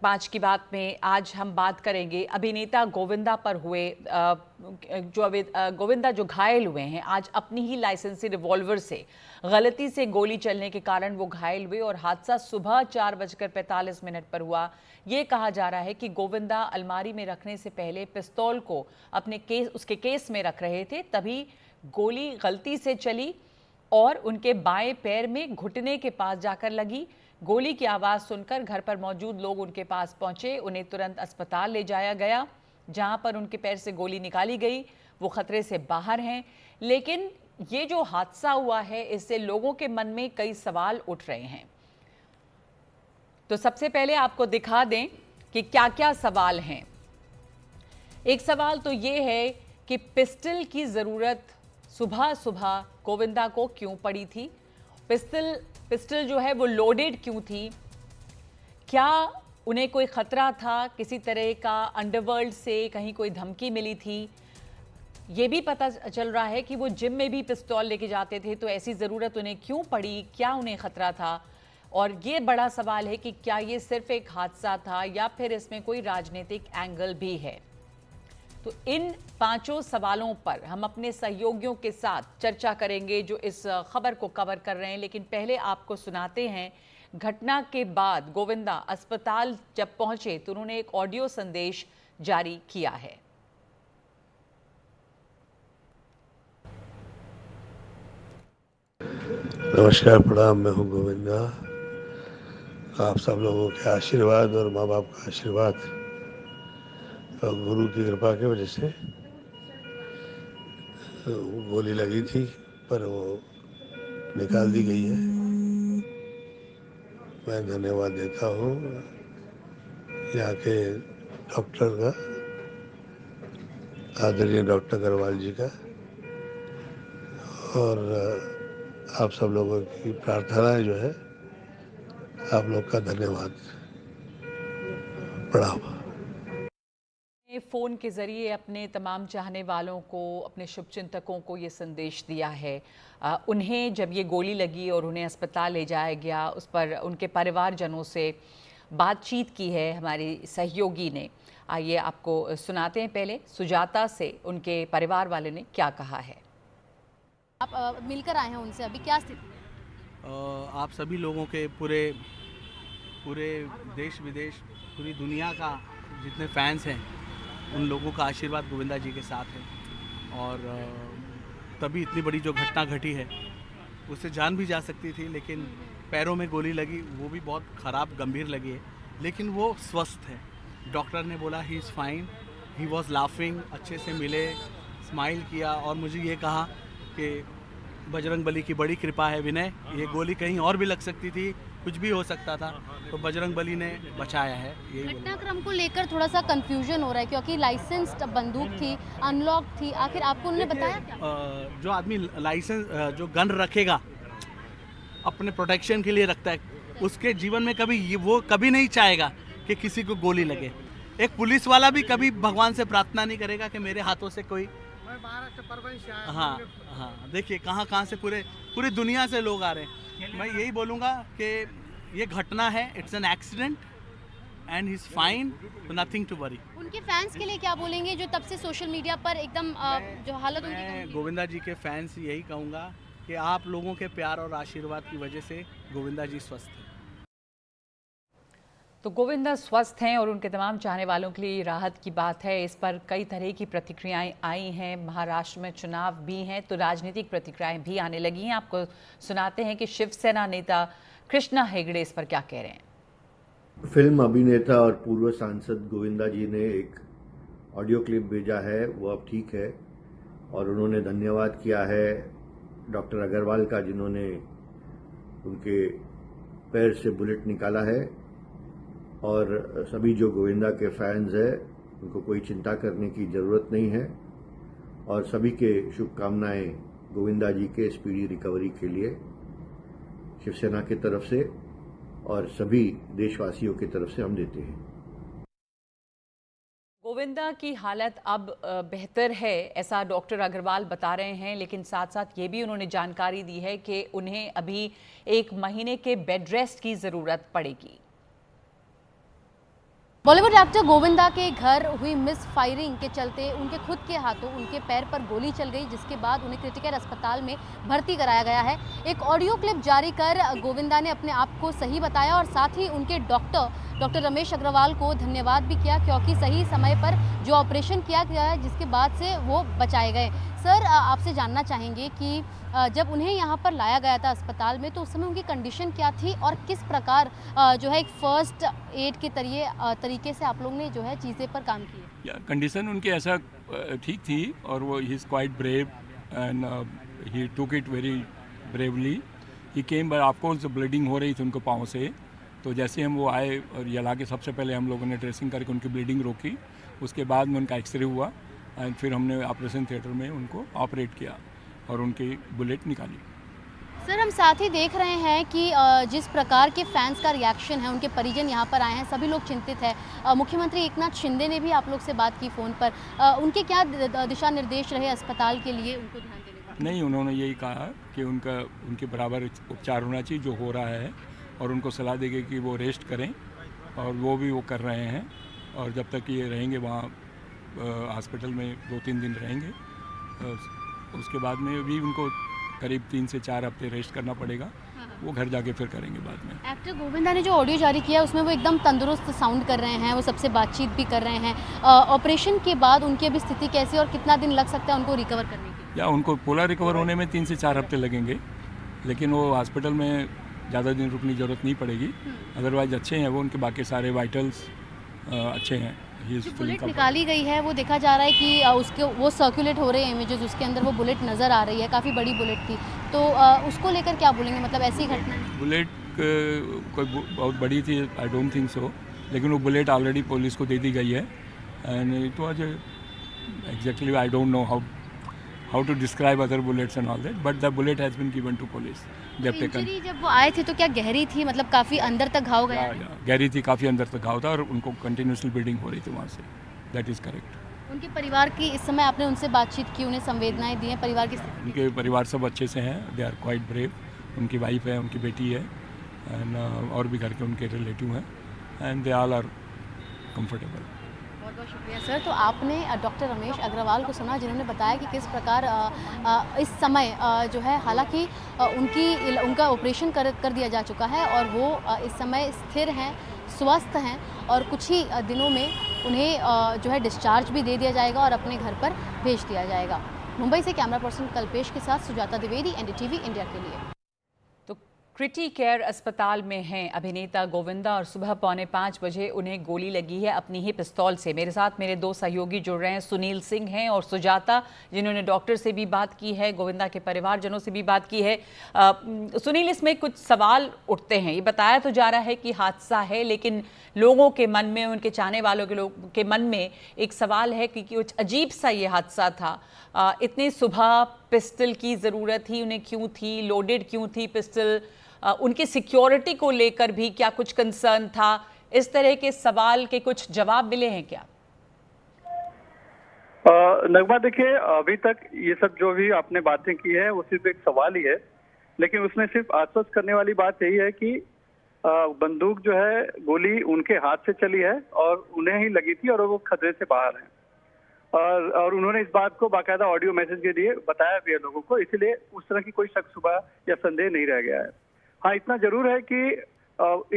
5 की बात में आज हम बात करेंगे अभिनेता गोविंदा पर हुए गोविंदा जो घायल हुए हैं। आज अपनी ही लाइसेंसी रिवॉल्वर से गलती से गोली चलने के कारण वो घायल हुए और हादसा सुबह 4:45 पर हुआ। ये कहा जा रहा है कि गोविंदा अलमारी में रखने से पहले पिस्तौल को उसके केस में रख रहे थे, तभी गोली गलती से चली और उनके बाएं पैर में घुटने के पास जाकर लगी। गोली की आवाज़ सुनकर घर पर मौजूद लोग उनके पास पहुंचे। उन्हें तुरंत अस्पताल ले जाया गया, जहां पर उनके पैर से गोली निकाली गई। वो खतरे से बाहर हैं, लेकिन ये जो हादसा हुआ है इससे लोगों के मन में कई सवाल उठ रहे हैं। तो सबसे पहले आपको दिखा दें कि क्या क्या सवाल हैं। एक सवाल तो ये है कि पिस्टल की ज़रूरत सुबह सुबह गोविंदा को क्यों पड़ी थी? पिस्टल जो है वो लोडेड क्यों थी? क्या उन्हें कोई खतरा था, किसी तरह का अंडरवर्ल्ड से कहीं कोई धमकी मिली थी? ये भी पता चल रहा है कि वो जिम में भी पिस्तौल लेके जाते थे, तो ऐसी ज़रूरत उन्हें क्यों पड़ी? क्या उन्हें खतरा था? और ये बड़ा सवाल है कि क्या ये सिर्फ एक हादसा था या फिर इसमें कोई राजनीतिक एंगल भी है? तो इन पांचों सवालों पर हम अपने सहयोगियों के साथ चर्चा करेंगे जो इस खबर को कवर कर रहे हैं। लेकिन पहले आपको सुनाते हैं, घटना के बाद गोविंदा अस्पताल जब पहुंचे तो उन्होंने एक ऑडियो संदेश जारी किया है। नमस्कार, प्रणाम। मैं हूं गोविंदा। आप सब लोगों के आशीर्वाद और माँ बाप का आशीर्वाद और गुरु की कृपा की वजह से गोली लगी थी, पर वो निकाल दी गई है। मैं धन्यवाद देता हूँ यहाँ के डॉक्टर का, आदरणीय डॉक्टर अग्रवाल जी का, और आप सब लोगों की प्रार्थनाएं जो है, आप लोग का धन्यवाद। प्रणाम। फ़ोन के ज़रिए अपने तमाम चाहने वालों को, अपने शुभचिंतकों को ये संदेश दिया है। उन्हें जब ये गोली लगी और उन्हें अस्पताल ले जाया गया, उस पर उनके परिवारजनों से बातचीत की है हमारी सहयोगी ने। आइए आपको सुनाते हैं पहले सुजाता से उनके परिवार वाले ने क्या कहा है। आप मिलकर आए हैं उनसे, अभी क्या स्थिति? आप सभी लोगों के पूरे देश विदेश, पूरी दुनिया का जितने फैंस हैं, उन लोगों का आशीर्वाद गोविंदा जी के साथ है। और तभी इतनी बड़ी जो घटना घटी है उससे जान भी जा सकती थी, लेकिन पैरों में गोली लगी, वो भी बहुत ख़राब गंभीर लगी है, लेकिन वो स्वस्थ है। डॉक्टर ने बोला ही is fine, he was laughing, अच्छे से मिले, स्माइल किया और मुझे ये कहा कि बजरंग बली की बड़ी कृपा है विनय, ये गोली कहीं और भी लग सकती थी, कुछ भी हो सकता था, तो बजरंग बली ने बचाया है। यही घटनाक्रम को लेकर थोड़ा सा कंफ्यूजन हो रहा है क्योंकि लाइसेंस्ड बंदूक थी, अनलॉक थी, आखिर आपको उन्होंने बताया क्या? जो आदमी लाइसेंस जो गन रखेगा अपने प्रोटेक्शन के लिए रखता है, उसके जीवन में कभी वो कभी नहीं चाहेगा कि किसी को गोली लगे। एक पुलिस वाला भी कभी भगवान से प्रार्थना नहीं करेगा कि मेरे हाथों से कोई। हाँ हाँ, देखिए कहाँ से पूरे दुनिया से लोग आ रहे हैं। मैं यही बोलूँगा कि ये घटना है, it's an accident and he is fine, nothing to worry. उनके फैंस के लिए क्या बोलेंगे जो तब से सोशल मीडिया पर एकदम जो हालत उनकी? मैं गोविंदा जी के फैंस से यही कहूँगा कि आप लोगों के प्यार और आशीर्वाद की वजह से गोविंदा जी स्वस्थ हैं। तो गोविंदा स्वस्थ हैं और उनके तमाम चाहने वालों के लिए राहत की बात है। इस पर कई तरह की प्रतिक्रियाएं आई हैं। महाराष्ट्र में चुनाव भी हैं तो राजनीतिक प्रतिक्रियाएं भी आने लगी हैं। आपको सुनाते हैं कि शिवसेना नेता कृष्णा हेगड़े इस पर क्या कह रहे हैं। फिल्म अभिनेता और पूर्व सांसद गोविंदा जी ने एक ऑडियो क्लिप भेजा है, वो अब ठीक है, और उन्होंने धन्यवाद किया है डॉक्टर अग्रवाल का, जिन्होंने उनके पैर से बुलेट निकाला है। और सभी जो गोविंदा के फैंस हैं उनको कोई चिंता करने की ज़रूरत नहीं है, और सभी के शुभकामनाएं गोविंदा जी के स्पीडी रिकवरी के लिए शिवसेना की तरफ से और सभी देशवासियों की तरफ से हम देते हैं। गोविंदा की हालत अब बेहतर है, ऐसा डॉक्टर अग्रवाल बता रहे हैं, लेकिन साथ साथ ये भी उन्होंने जानकारी दी है कि उन्हें अभी 1 महीने के बेड रेस्ट की ज़रूरत पड़ेगी। बॉलीवुड एक्टर गोविंदा के घर हुई मिस फायरिंग के चलते उनके खुद के हाथों उनके पैर पर गोली चल गई, जिसके बाद उन्हें क्रिटिकल अस्पताल में भर्ती कराया गया है। एक ऑडियो क्लिप जारी कर गोविंदा ने अपने आप को सही बताया और साथ ही उनके डॉक्टर रमेश अग्रवाल को धन्यवाद भी किया, क्योंकि सही समय पर जो ऑपरेशन किया गया है जिसके बाद से वो बचाए गए। सर, आपसे जानना चाहेंगे कि जब उन्हें यहाँ पर लाया गया था अस्पताल में, तो उस समय उनकी कंडीशन क्या थी और किस प्रकार जो है एक फर्स्ट एड के तरीके से आप लोग ने जो है चीज़ें पर काम किए? कंडीशन उनकी ऐसा ठीक थी और वो he is quite brave and he took it very bravely. He came, but of course bleeding हो रही थी उनको पाँव से। तो जैसे हम वो आए और ये ला के सबसे पहले हम लोगों ने ड्रेसिंग करके उनकी ब्लीडिंग रोकी, उसके बाद में उनका एक्सरे हुआ एंड फिर हमने ऑपरेशन थिएटर में उनको ऑपरेट किया और उनकी बुलेट निकाली। सर, हम साथ ही देख रहे हैं कि जिस प्रकार के फैंस का रिएक्शन है, उनके परिजन यहाँ पर आए हैं, सभी लोग चिंतित हैं। मुख्यमंत्री एकनाथ शिंदे ने भी आप लोग से बात की फ़ोन पर, उनके क्या दिशा निर्देश रहे अस्पताल के लिए उनको ध्यान देने का? नहीं, उन्होंने यही कहा कि उनके बराबर उपचार होना चाहिए जो हो रहा है, और उनको सलाह दी गई कि वो रेस्ट करें, और वो भी वो कर रहे हैं। और जब तक ये रहेंगे वहाँ हॉस्पिटल में 2-3 दिन रहेंगे, उसके बाद में भी उनको करीब 3 से 4 हफ्ते रेस्ट करना पड़ेगा। वो घर जाके फिर करेंगे बाद में। एक्टर गोविंदा ने जो ऑडियो जारी किया उसमें वो एकदम तंदुरुस्त साउंड कर रहे हैं, वो सबसे बातचीत भी कर रहे हैं। ऑपरेशन के बाद उनकी अभी स्थिति कैसी और कितना दिन लग सकता है उनको रिकवर करने के? या उनको पूरा रिकवर होने में 3 से 4 हफ्ते लगेंगे, लेकिन वो हॉस्पिटल में ज़्यादा दिन रुकने की ज़रूरत नहीं पड़ेगी। अदरवाइज अच्छे हैं वो, उनके बाकी सारे वाइटल्स अच्छे हैं। जो बुलेट निकाली गई है वो देखा जा रहा है कि उसके वो सर्कुलेट हो रहे हैं इमेजेस, उसके अंदर वो बुलेट नज़र आ रही है, काफ़ी बड़ी बुलेट थी। तो उसको लेकर क्या बोलेंगे, मतलब ऐसी घटना? बुलेट कोई बहुत बड़ी थी, आई डोंट थिंक सो, लेकिन वो बुलेट ऑलरेडी पुलिस को दे दी गई है and it was exactly I don't know how to describe other bullets and all that, but the bullet has been given to police. Injury जब वो आए थे तो क्या गहरी थी, मतलब काफ़ी अंदर तक घाव गया? गहरी थी, काफ़ी अंदर तक घाव था और उनको कंटिन्यूसली ब्लीडिंग हो रही थी वहाँ से। That is correct. उनके परिवार की इस समय आपने उनसे बातचीत की, उन्हें संवेदनाएं दी हैं परिवार की? उनके परिवार सब अच्छे से हैं, दे आर क्वाइट ब्रेव। उनकी वाइफ है, उनकी बेटी है एंड और भी घर के उनके रिलेटिव हैं and they all are comfortable. बहुत बहुत शुक्रिया सर। तो आपने डॉक्टर रमेश अग्रवाल को सुना, जिन्होंने बताया कि किस प्रकार इस समय जो है, हालांकि उनका ऑपरेशन कर दिया जा चुका है और वो इस समय स्थिर हैं, स्वस्थ हैं और कुछ ही दिनों में उन्हें जो है डिस्चार्ज भी दे दिया जाएगा और अपने घर पर भेज दिया जाएगा। मुंबई से कैमरा पर्सन कल्पेश के साथ सुजाता द्विवेदी, एनडीटीवी इंडिया के लिए। क्रिटी केयर अस्पताल में हैं अभिनेता गोविंदा और सुबह 4:45 बजे उन्हें गोली लगी है अपनी ही पिस्तौल से। मेरे साथ मेरे 2 सहयोगी जुड़ रहे हैं, सुनील सिंह हैं और सुजाता, जिन्होंने डॉक्टर से भी बात की है, गोविंदा के परिवारजनों से भी बात की है। सुनील, इसमें कुछ सवाल उठते हैं। ये बताया तो जा रहा है कि हादसा है, लेकिन लोगों के मन में, उनके चाहने वालों के मन में एक सवाल है कि कुछ अजीब सा ये हादसा था। इतनी सुबह पिस्टल की ज़रूरत ही उन्हें क्यों थी? लोडेड क्यों थी पिस्टल? उनकी सिक्योरिटी को लेकर भी क्या कुछ कंसर्न था? इस तरह के सवाल के कुछ जवाब मिले हैं क्या? नगमा, देखिए, अभी तक ये सब जो भी आपने बातें की है वो सिर्फ एक सवाल ही है, लेकिन उसमें सिर्फ आश्वस्त करने वाली बात यही है कि बंदूक जो है, गोली उनके हाथ से चली है और उन्हें ही लगी थी और वो खतरे से बाहर हैं। और उन्होंने इस बात को बाकायदा ऑडियो मैसेज के दिए बताया भी है लोगों को, इसलिए उस तरह की कोई शक शुबा या संदेह नहीं रह गया है। हाँ, इतना जरूर है कि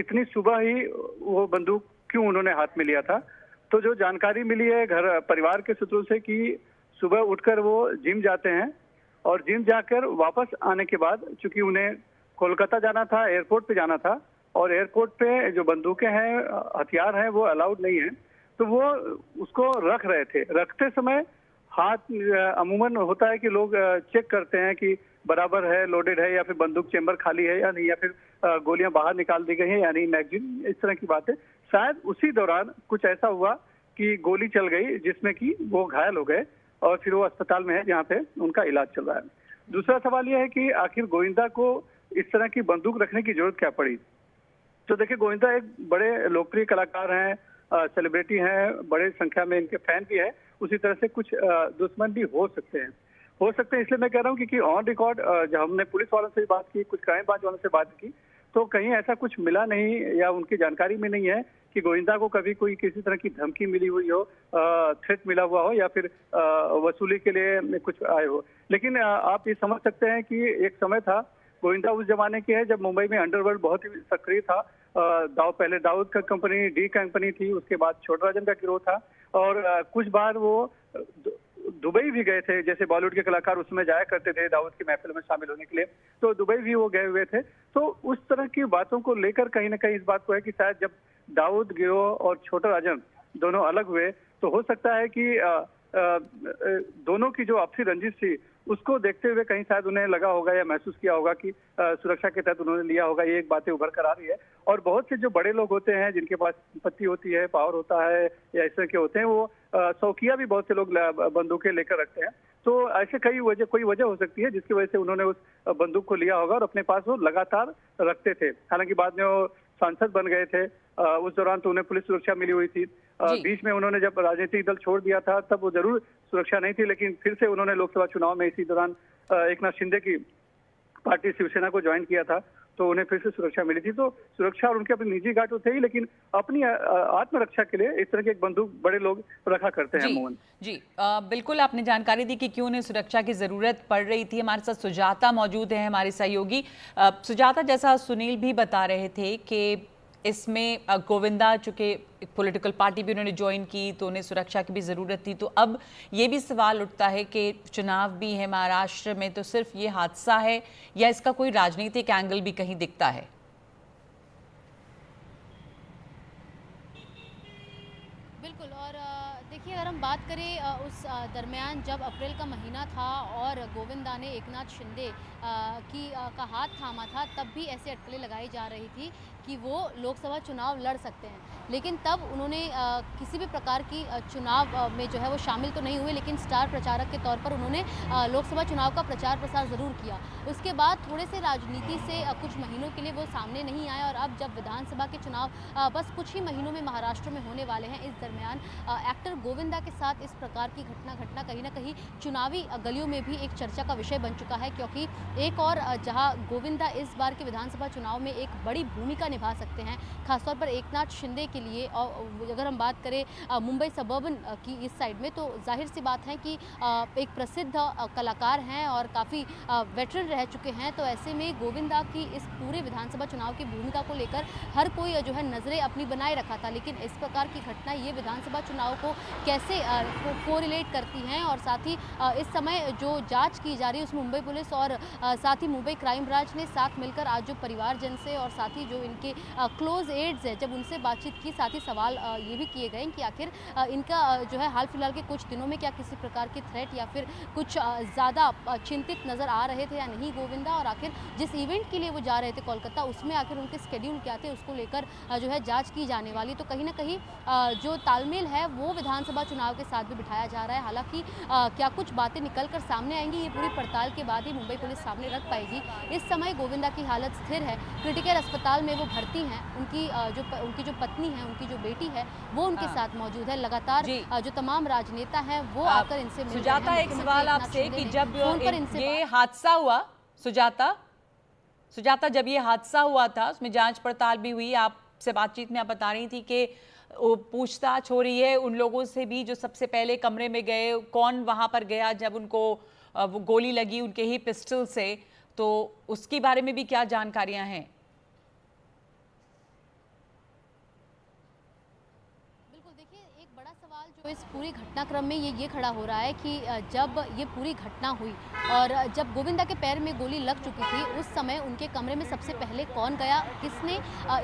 इतनी सुबह ही वो बंदूक क्यों उन्होंने हाथ में लिया था। तो जो जानकारी मिली है घर परिवार के सूत्रों से कि सुबह उठकर वो जिम जाते हैं और जिम जाकर वापस आने के बाद, चूंकि उन्हें कोलकाता जाना था, एयरपोर्ट पे जाना था और एयरपोर्ट पे जो बंदूकें हैं, हथियार हैं, वो अलाउड नहीं है, तो वो उसको रख रहे थे। रखते समय हाथ अमूमन होता है कि लोग चेक करते हैं कि बराबर है, लोडेड है या फिर बंदूक चेंबर खाली है या नहीं, या फिर गोलियां बाहर निकाल दी गई हैं या नहीं, मैगजीन, इस तरह की बात है। शायद उसी दौरान कुछ ऐसा हुआ कि गोली चल गई जिसमें कि वो घायल हो गए और फिर वो अस्पताल में है जहाँ पे उनका इलाज चल रहा है। दूसरा सवाल यह है कि आखिर गोविंदा को इस तरह की बंदूक रखने की जरूरत क्या पड़ी? तो देखिए, गोविंदा एक बड़े लोकप्रिय कलाकार हैं, सेलिब्रिटी हैं, बड़े संख्या में इनके फैन भी हैं। उसी तरह से कुछ दुश्मन भी हो सकते हैं, इसलिए मैं कह रहा हूँ क्योंकि ऑन रिकॉर्ड जब हमने पुलिस वालों से बात की, कुछ क्राइम ब्रांच वालों से बात की, तो कहीं ऐसा कुछ मिला नहीं या उनकी जानकारी में नहीं है कि गोविंदा को कभी कोई किसी तरह की धमकी मिली हुई हो, थ्रेट मिला हुआ हो, या फिर वसूली के लिए कुछ आए हो। लेकिन आप ये समझ सकते हैं कि एक समय था, गोविंदा उस जमाने की है जब मुंबई में अंडरवर्ल्ड बहुत ही सक्रिय था। पहले दाऊद का कंपनी डी कंपनी थी, उसके बाद छोटराजन का गिरोह था, और कुछ बार वो दुबई भी गए थे। जैसे बॉलीवुड के कलाकार उसमें जाया करते थे दाऊद की महफिल में शामिल होने के लिए, तो दुबई भी वो गए हुए थे। तो उस तरह की बातों को लेकर कहीं ना कहीं इस बात को है कि शायद जब दाऊद गिरोह और छोटा राजन दोनों अलग हुए, तो हो सकता है कि दोनों की जो आपसी रंजिश थी उसको देखते हुए कहीं शायद उन्हें लगा होगा या महसूस किया होगा कि सुरक्षा के तहत उन्होंने लिया होगा। ये एक बातें उभर कर आ रही है। और बहुत से जो बड़े लोग होते हैं, जिनके पास संपत्ति होती है, पावर होता है, या इस तरह के होते हैं, वो शौकिया भी बहुत से लोग बंदूकें लेकर रखते हैं। तो ऐसे कोई वजह हो सकती है जिसकी वजह से उन्होंने उस बंदूक को लिया होगा और अपने पास वो लगातार रखते थे। हालांकि बाद में वो सांसद बन गए थे, उस दौरान तो उन्हें पुलिस सुरक्षा मिली हुई थी। बीच में उन्होंने जब राजनीतिक दल छोड़ दिया था तब वो जरूर सुरक्षा नहीं थी, लेकिन फिर से उन्होंने लोकसभा चुनाव में इसी दौरान एकनाथ शिंदे की पार्टी शिवसेना को ज्वाइन किया था, तो उन्हें फिर से सुरक्षा मिली थी। तो सुरक्षा और उनके अपने निजी घाट थे ही, लेकिन अपनी आत्मरक्षा के लिए इस तरह के एक बंदूक बड़े लोग रखा करते हैं। मोहन जी, बिल्कुल आपने जानकारी दी कि क्यों उन्हें सुरक्षा की जरूरत पड़ रही थी। हमारे साथ सुजाता मौजूद है, हमारी सहयोगी। सुजाता, जैसा सुनील भी बता रहे थे कि इसमें गोविंदा चूंकि पॉलिटिकल पार्टी भी उन्होंने ज्वाइन की तो उन्हें सुरक्षा की भी ज़रूरत थी। तो अब ये भी सवाल उठता है कि चुनाव भी है महाराष्ट्र में, तो सिर्फ ये हादसा है या इसका कोई राजनीतिक एंगल भी कहीं दिखता है? बिल्कुल। और देखिए, अगर हम बात करें उस दरमियान जब अप्रैल का महीना था और गोविंदा ने एकनाथ शिंदे का हाथ थामा था, तब भी ऐसे अटकलें लगाई जा रही थी कि वो लोकसभा चुनाव लड़ सकते हैं। लेकिन तब उन्होंने किसी भी प्रकार की चुनाव में जो है वो शामिल तो नहीं हुए, लेकिन स्टार प्रचारक के तौर पर उन्होंने लोकसभा चुनाव का प्रचार प्रसार ज़रूर किया। उसके बाद थोड़े से राजनीति से कुछ महीनों के लिए वो सामने नहीं आए, और अब जब विधानसभा के चुनाव बस कुछ ही महीनों में महाराष्ट्र में होने वाले हैं, इस दरमियान एक्टर गोविंदा के साथ इस प्रकार की घटना कहीं ना कहीं चुनावी गलियों में भी एक चर्चा का विषय बन चुका है। क्योंकि एक और जहां गोविंदा इस बार के विधानसभा चुनाव में एक बड़ी भूमिका निभा सकते हैं, खासतौर पर एकनाथ शिंदे के लिए। और अगर हम बात करें मुंबई सबर्बन की इस साइड में, तो जाहिर सी बात है कि एक प्रसिद्ध कलाकार हैं और काफ़ी वेटरन रह चुके हैं। तो ऐसे में गोविंदा की इस पूरे विधानसभा चुनाव की भूमिका को लेकर हर कोई जो है नज़रें अपनी बनाए रखा था। लेकिन इस प्रकार की घटना ये विधानसभा चुनाव को कैसे कोरिलेट करती हैं, और साथ ही इस समय जो जांच की जा रही है उसमें मुंबई पुलिस और साथ ही मुंबई क्राइम ब्रांच ने साथ मिलकर आज जो परिवारजन से और साथ ही जो इनके क्लोज एड्स है, जब उनसे बातचीत की, साथ ही सवाल ये भी किए गए कि आखिर इनका जो है हाल फिलहाल के कुछ दिनों में क्या किसी प्रकार की थ्रेट या फिर कुछ ज़्यादा चिंतित नज़र आ रहे थे या नहीं गोविंदा, और आखिर जिस इवेंट के लिए वो जा रहे थे कोलकाता, उसमें आखिर उनके स्केड्यूल क्या थे, उसको लेकर जो है जांच की जाने वाली। तो कहीं ना कहीं जो तालमेल है वो विधानसभा चुनाव के साथ भी बिठाया जा रहा है। हालांकि क्या कुछ बातें निकल कर सामने आएंगी, ये पूरी पड़ताल के बाद ही मुंबई पुलिस सामने रख पाएगी। इस समय गोविंदा की हालत स्थिर है, क्रिटिकल अस्पताल में वो भर्ती हैं। उनकी जो पत्नी है, उनकी जो बेटी है, वो उनके साथ मौजूद है। लगातार जो तमाम राजनेता हैं वो आकर इनसे मिल रहे हैं। सुजाता, एक सवाल आपसे कि जब ये हादसा हुआ, सुजाता जब ये हादसा हुआ था उसमें जांच पड़ताल भी हुई, आपसे बातचीत में आप बता रही थी कि पूछताछ हो रही है उन लोगों से भी जो सबसे पहले कमरे में गए, कौन वहां पर गया जब उनको वो गोली लगी उनके ही पिस्टल से, तो उसके बारे में भी क्या जानकारियां हैं? जो इस पूरी घटनाक्रम में ये खड़ा हो रहा है कि जब ये पूरी घटना हुई और जब गोविंदा के पैर में गोली लग चुकी थी, उस समय उनके कमरे में सबसे पहले कौन गया, किसने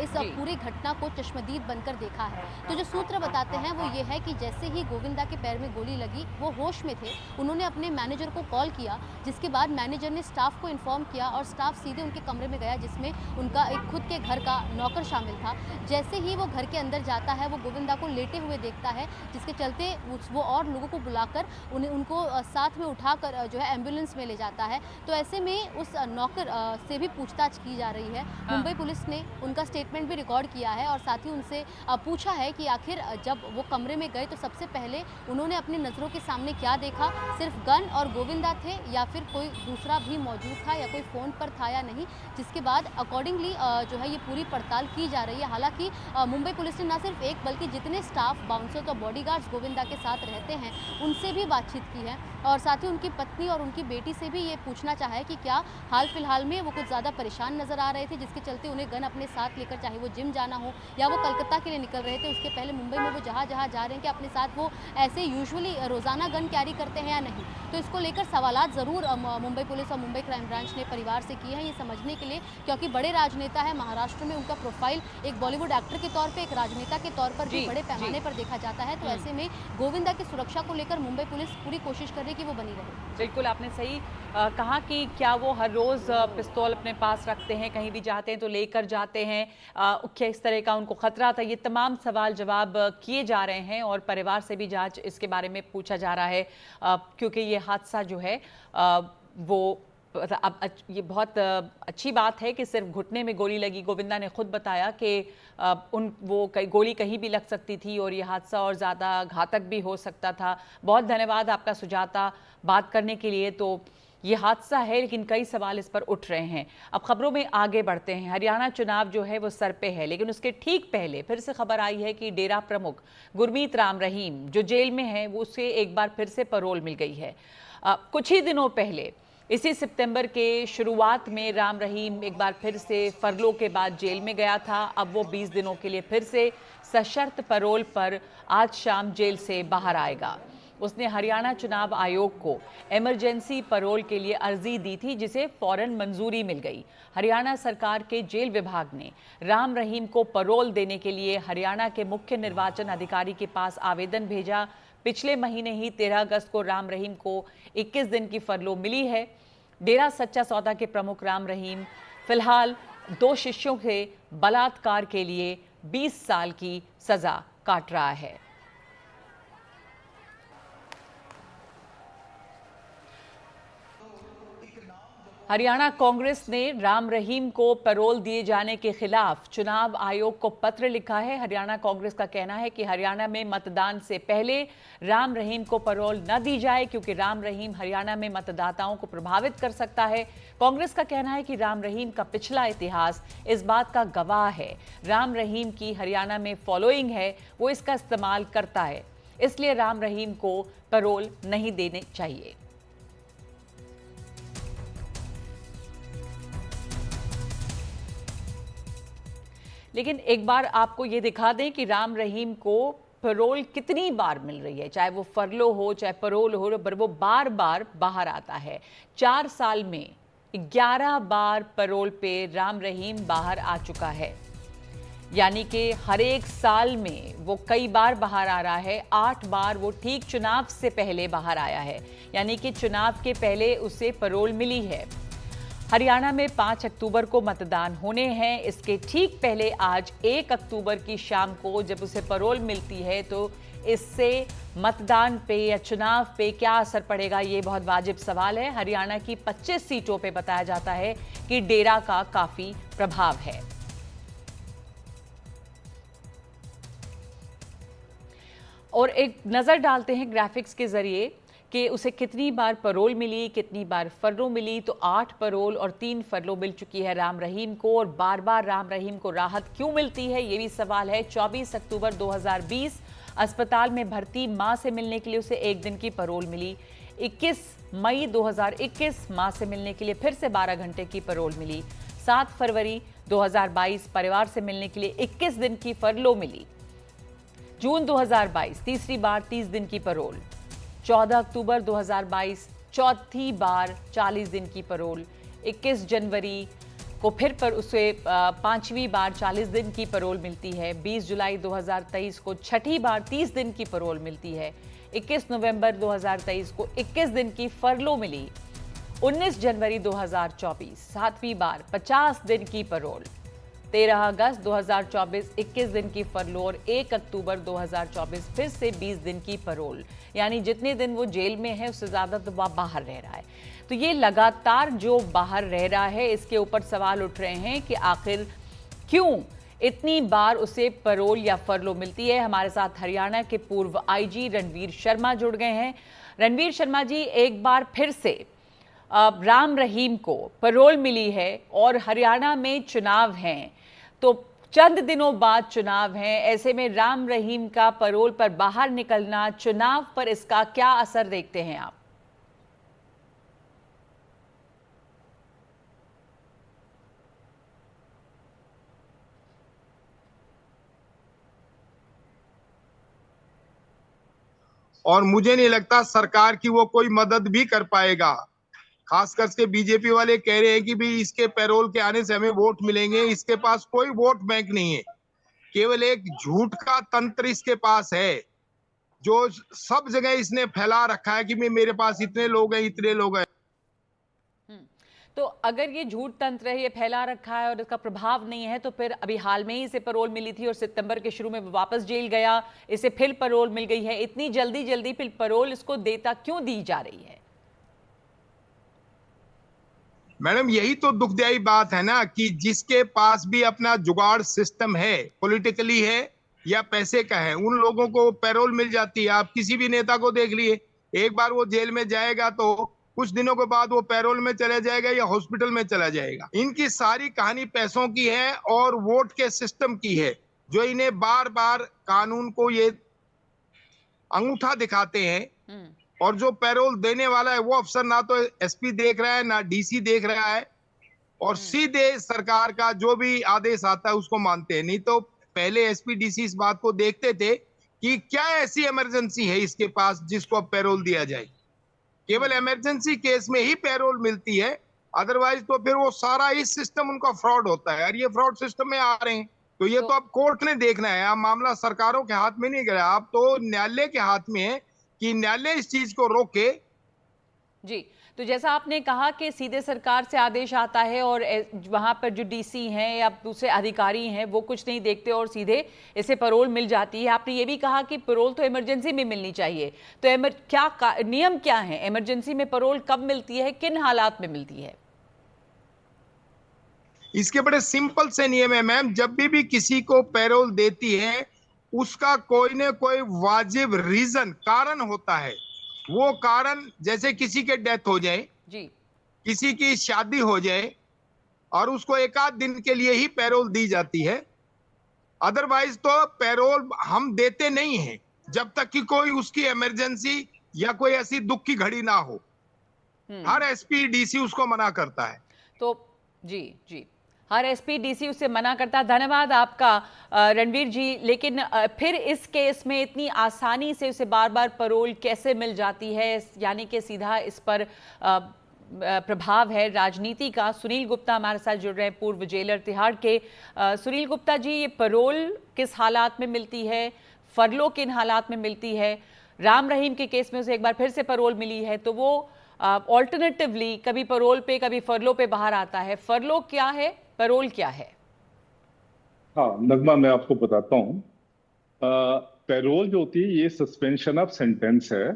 इस पूरी घटना को चश्मदीद बनकर देखा है। तो जो सूत्र बताते हैं वो ये है कि जैसे ही गोविंदा के पैर में गोली लगी, वो होश में थे, उन्होंने अपने मैनेजर को कॉल किया, जिसके बाद मैनेजर ने स्टाफ को इन्फॉर्म किया और स्टाफ सीधे उनके कमरे में गया, जिसमें उनका एक खुद के घर का नौकर शामिल था। जैसे ही वो घर के अंदर जाता है, वो गोविंदा को लेटे हुए देखता है, जिसके चलते वो और लोगों को बुलाकर उनको साथ में उठाकर जो है एम्बुलेंस में ले जाता है। तो ऐसे में उस नौकर से भी पूछताछ की जा रही है। मुंबई पुलिस ने उनका स्टेटमेंट भी रिकॉर्ड किया है और साथ ही उनसे पूछा है कि आखिर जब वो कमरे में गए तो सबसे पहले उन्होंने अपनी नज़रों के सामने क्या देखा, सिर्फ गन और गोविंदा थे या फिर कोई दूसरा भी मौजूद था या कोई फ़ोन पर था या नहीं, जिसके बाद अकॉर्डिंगली जो है ये पूरी पड़ताल की जा रही है। हालांकि मुंबई पुलिस ने न सिर्फ एक बल्कि जितने स्टाफ, बाउंसर्स और बॉडीगार्ड्स गोविंदा के साथ रहते हैं उनसे भी बातचीत की है और साथ ही उनकी पत्नी और उनकी बेटी से भी ये पूछना चाहा है कि क्या हाल फिलहाल में वो कुछ ज़्यादा परेशान नज़र आ रहे थे, जिसके चलते उन्हें गन अपने साथ लेकर, चाहे वो जिम जाना हो या वो कलकत्ता के लिए निकल रहे थे, उसके पहले मुंबई में वो जहाँ जहाँ जा रहे हैं कि अपने साथ वो ऐसे यूजुअली रोज़ाना गन कैरी करते हैं या नहीं। तो इसको लेकर सवालात ज़रूर मुंबई पुलिस और मुंबई क्राइम ब्रांच ने परिवार से किए हैं, ये समझने के लिए, क्योंकि बड़े राजनेता है, महाराष्ट्र में उनका प्रोफाइल एक बॉलीवुड एक्टर के तौर पर, एक राजनेता के तौर पर भी बड़े पैमाने पर देखा जाता है। तो ऐसे में गोविंदा की सुरक्षा को लेकर मुंबई पुलिस पूरी कोशिश कर रही है कि वो बनी रहे। बिल्कुल, आपने सही कहा कि क्या वो हर रोज़ पिस्तौल अपने पास रखते हैं, कहीं भी जाते हैं तो लेकर जाते हैं, क्या इस तरह का उनको खतरा था, ये तमाम सवाल जवाब किए जा रहे हैं और परिवार से भी जांच इसके बारे में पूछा जा रहा है, क्योंकि ये हादसा जो है वो अब ये बहुत अच्छी बात है कि सिर्फ घुटने में गोली लगी। गोविंदा ने खुद बताया कि गोली कहीं भी लग सकती थी और ये हादसा और ज़्यादा घातक भी हो सकता था। बहुत धन्यवाद आपका सुजाता बात करने के लिए। तो ये हादसा है लेकिन कई सवाल इस पर उठ रहे हैं। अब खबरों में आगे बढ़ते हैं। हरियाणा चुनाव जो है वो सर पे है, लेकिन उसके ठीक पहले फिर से खबर आई है कि डेरा प्रमुख गुरमीत राम रहीम जो जेल में है वो उसे एक बार फिर से पैरोल मिल गई है। कुछ ही दिनों पहले इसी सितंबर के शुरुआत में राम रहीम एक बार फिर से फरलो के बाद जेल में गया था। अब वो 20 दिनों के लिए फिर से सशर्त पैरोल पर आज शाम जेल से बाहर आएगा। उसने हरियाणा चुनाव आयोग को इमरजेंसी पैरोल के लिए अर्जी दी थी, जिसे फौरन मंजूरी मिल गई। हरियाणा सरकार के जेल विभाग ने राम रहीम को पैरोल देने के लिए हरियाणा के मुख्य निर्वाचन अधिकारी के पास आवेदन भेजा। पिछले महीने ही 13 अगस्त को राम रहीम को 21 दिन की फरलो मिली है। डेरा सच्चा सौदा के प्रमुख राम रहीम फिलहाल 2 शिष्यों के बलात्कार के लिए 20 साल की सजा काट रहा है। हरियाणा कांग्रेस ने राम रहीम को पैरोल दिए जाने के खिलाफ चुनाव आयोग को पत्र लिखा है। हरियाणा कांग्रेस का कहना है कि हरियाणा में मतदान से पहले राम रहीम को पैरोल न दी जाए, क्योंकि राम रहीम हरियाणा में मतदाताओं को प्रभावित कर सकता है। कांग्रेस का कहना है कि राम रहीम का पिछला इतिहास इस बात का गवाह है। राम रहीम की हरियाणा में फॉलोइंग है, वो इसका इस्तेमाल करता है, इसलिए राम रहीम को पैरोल नहीं देने चाहिए। लेकिन एक बार आपको ये दिखा दें कि राम रहीम को पैरोल कितनी बार मिल रही है, चाहे वो फरलो हो चाहे पैरोल हो, पर वो बार बार बाहर आता है। 4 साल में 11 बार पैरोल पे राम रहीम बाहर आ चुका है, यानी कि हर एक साल में वो कई बार बाहर आ रहा है। 8 बार वो ठीक चुनाव से पहले बाहर आया है, यानी कि चुनाव के पहले उसे पैरोल मिली है। हरियाणा में 5 अक्टूबर को मतदान होने हैं। इसके ठीक पहले आज 1 अक्टूबर की शाम को जब उसे पैरोल मिलती है, तो इससे मतदान पे या चुनाव पे क्या असर पड़ेगा, ये बहुत वाजिब सवाल है। हरियाणा की 25 सीटों पे बताया जाता है कि डेरा का काफी प्रभाव है। और एक नजर डालते हैं ग्राफिक्स के जरिए कि उसे कितनी बार पैरोल मिली, कितनी बार फरलो मिली। तो 8 पैरोल और 3 फरलो मिल चुकी है राम रहीम को। और बार बार राम रहीम को राहत क्यों मिलती है, ये भी सवाल है। 24 अक्टूबर 2020 अस्पताल में भर्ती मां से मिलने के लिए उसे 1 दिन की पैरोल मिली। 21 मई 2021 मां से मिलने के लिए फिर से 12 घंटे की पैरोल मिली। 7 फरवरी 2022 परिवार से मिलने के लिए 21 दिन की फरलो मिली। जून 2022 तीसरी बार 30 दिन की पैरोल। 14 अक्टूबर 2022 चौथी बार 40 दिन की पैरोल। 21 जनवरी को फिर पर उसे 5वीं बार 40 दिन की पैरोल मिलती है। 20 जुलाई 2023 को 6ठी बार 30 दिन की पैरोल मिलती है। 21 नवंबर 2023 को 21 दिन की फरलो मिली। 19 जनवरी 2024 7वीं बार 50 दिन की पैरोल। 13 अगस्त 2024 21 दिन की फरलो और 1 अक्टूबर 2024 फिर से 20 दिन की पैरोल। यानी जितने दिन वो जेल में है उससे ज्यादा तो वह बाहर रह रहा है। तो ये लगातार जो बाहर रह रहा है, इसके ऊपर सवाल उठ रहे हैं कि आखिर क्यों इतनी बार उसे पैरोल या फरलो मिलती है। हमारे साथ हरियाणा के पूर्व आईजी रणवीर शर्मा जुड़ गए हैं। रणवीर शर्मा जी, एक बार फिर से राम रहीम को पैरोल मिली है और हरियाणा में चुनाव हैं, तो चंद दिनों बाद चुनाव हैं, ऐसे में राम रहीम का पैरोल पर बाहर निकलना, चुनाव पर इसका क्या असर देखते हैं आप? और मुझे नहीं लगता सरकार की वो कोई मदद भी कर पाएगा। खासकर के बीजेपी वाले कह रहे हैं कि भी इसके पैरोल के आने से हमें वोट मिलेंगे। इसके पास कोई वोट बैंक नहीं है, केवल एक झूठ का तंत्र इसके पास है जो सब जगह इसने फैला रखा है कि मेरे पास इतने लोग हैं, इतने लोग हैं। तो अगर ये झूठ तंत्र है, ये फैला रखा है और इसका प्रभाव नहीं है, तो फिर अभी हाल में ही इसे पैरोल मिली थी और सितंबर के शुरू में वापस जेल गया, इसे फिर पैरोल मिल गई है। इतनी जल्दी जल्दी फिर पैरोल इसको देता क्यों दी जा रही है? मैडम, यही तो दुखदायी बात है ना कि जिसके पास भी अपना जुगाड़ सिस्टम है, पॉलिटिकली है या पैसे का है, उन लोगों को पैरोल मिल जाती है। आप किसी भी नेता को देख लिए, एक बार वो जेल में जाएगा तो कुछ दिनों के बाद वो पैरोल में चला जाएगा या हॉस्पिटल में चला जाएगा। इनकी सारी कहानी पैसों की है और वोट के सिस्टम की है, जो इन्हें बार बार कानून को ये अंगूठा दिखाते हैं। और जो पैरोल देने वाला है वो अफसर ना तो एसपी देख रहा है, ना डीसी देख रहा है, और सीधे सरकार का जो भी आदेश आता है उसको मानते हैं। नहीं तो पहले एसपी डीसी इस बात को देखते थे कि क्या ऐसी इमरजेंसी है इसके पास जिसको अब पैरोल दिया जाए। केवल इमरजेंसी केस में ही पैरोल मिलती है, अदरवाइज तो फिर वो सारा इस सिस्टम उनका फ्रॉड होता है। और ये फ्रॉड सिस्टम में आ रहे हैं तो ये तो अब कोर्ट ने देखना है। अब मामला सरकारों के हाथ में नहीं गया, अब तो न्यायालय के हाथ में है कि न्यायालय इस चीज को रोके। जी, तो जैसा आपने कहा कि सीधे सरकार से आदेश आता है और वहां पर जो डीसी हैं या दूसरे अधिकारी हैं वो कुछ नहीं देखते और सीधे इसे पैरोल मिल जाती है। आपने ये भी कहा कि पैरोल तो इमरजेंसी में मिलनी चाहिए, तो नियम क्या है? इमरजेंसी में पैरोल कब मिलती है, किन हालात में मिलती है? इसके बड़े सिंपल से नियम है मैम। जब भी किसी को पैरोल देती है उसका कोई न कोई वाजिब रीजन, कारण होता है। वो कारण जैसे किसी के डेथ हो जाए जी, किसी की शादी हो जाए और उसको एक आध दिन के लिए ही पैरोल दी जाती है। अदरवाइज तो पैरोल हम देते नहीं हैं जब तक कि कोई उसकी इमरजेंसी या कोई ऐसी दुख की घड़ी ना हो। हर एसपी डीसी उसको मना करता है। तो जी, हर एसपी डीसी उससे मना करता है। धन्यवाद आपका रणवीर जी। लेकिन फिर इस केस में इतनी आसानी से उसे बार बार पैरोल कैसे मिल जाती है? यानी कि सीधा इस पर प्रभाव है राजनीति का। सुनील गुप्ता हमारे साथ जुड़ रहे हैं, पूर्व जेलर तिहाड़ के। सुनील गुप्ता जी, ये पैरोल किस हालात में मिलती है, फरलो किन हालात में मिलती है? राम रहीम के केस में उसे एक बार फिर से पैरोल मिली है, तो वो ऑल्टरनेटिवली कभी पैरोल पे कभी फरलो पे बाहर आता है। फरलो क्या है, पैरोल क्या है? हाँ नगमा, मैं आपको बताता हूँ। पैरोल जो होती है ये सस्पेंशन ऑफ सेंटेंस है,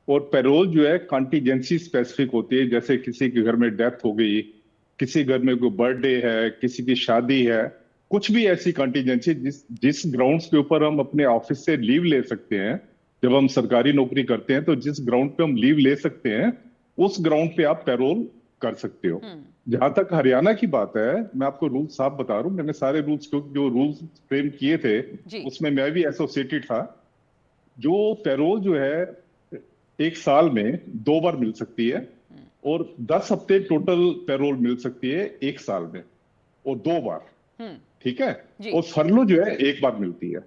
और पैरोल जो है कॉन्टीजेंसी स्पेसिफिक होती है। जैसे किसी के घर में डेथ हो गई, किसी घर में कोई बर्थडे है, किसी की शादी है, कुछ भी ऐसी कॉन्टीजेंसी जिस ग्राउंड्स के ऊपर हम अपने ऑफिस से लीव ले सकते हैं। जब हम सरकारी नौकरी करते हैं तो जिस ग्राउंड पे हम लीव ले सकते हैं उस ग्राउंड पे आप पैरोल कर सकते हो। जहां तक हरियाणा की बात है, मैं आपको रूल साफ बता रहा हूँ। मैंने सारे रूल्स जो रूल्स फ्रेम किए थे उसमें मैं भी एसोसिएटेड था। जो पैरोल जो है 1 साल में 2 बार मिल सकती है, और 10 हफ्ते टोटल पैरोल मिल सकती है 1 साल में, और 2 बार। ठीक है। और फरलो जो है 1 बार मिलती है।